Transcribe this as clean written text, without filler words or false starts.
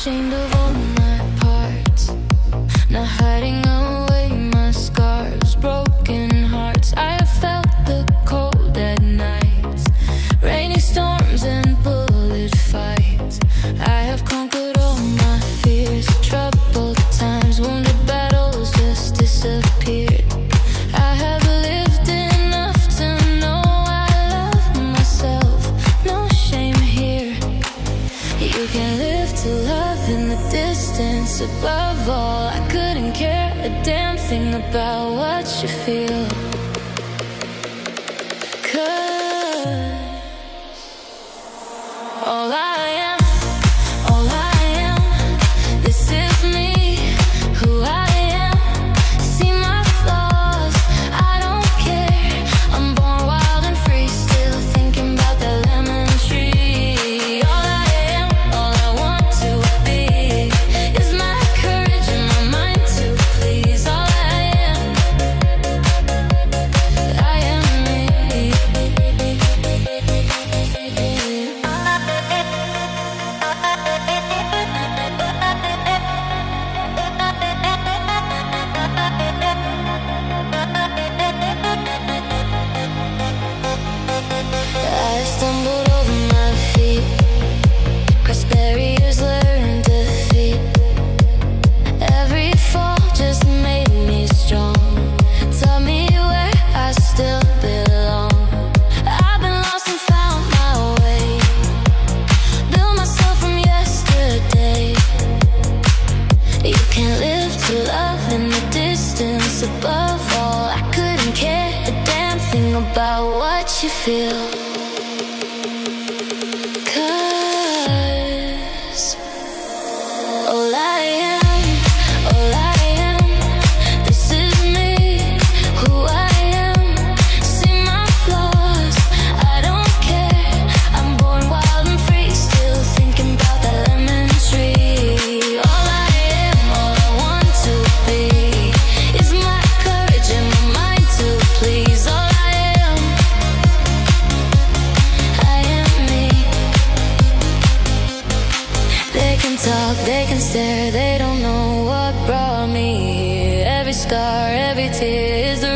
ashamed of all my parts, not hiding away my scars, broken hearts. I have felt the cold at nights, rainy storms and bullet fights. I have conquered all my fears, troubled times, wounded battles just disappeared. I have lived enough to know I love myself, no shame here. You can live to love in the distance. Above all, I couldn't care a damn thing about what you feel. 'Cause all I am, this is me, who I am. See my flaws, I don't care. I'm born wild and free, still thinking about that lemon tree. All I am, all I want to be, is my courage and my mind to please. All I am me. I stumbled over my feet, crossed barriers, learned defeat. Every fall just made me strong, taught me where I still belong. I've been lost and found my way, built myself from yesterday. You can't live to love in the distance. Above all, I couldn't care a damn thing about what you feel. 'Cause all I am, this is me, who I am. See my flaws, I don't care. I'm born wild and free, still thinking about that lemon tree. All I am, all I want to be, is my courage and my mind to please. All I am me. They can talk, they can stare, they don't know what brought me here. Every scar, every tear is the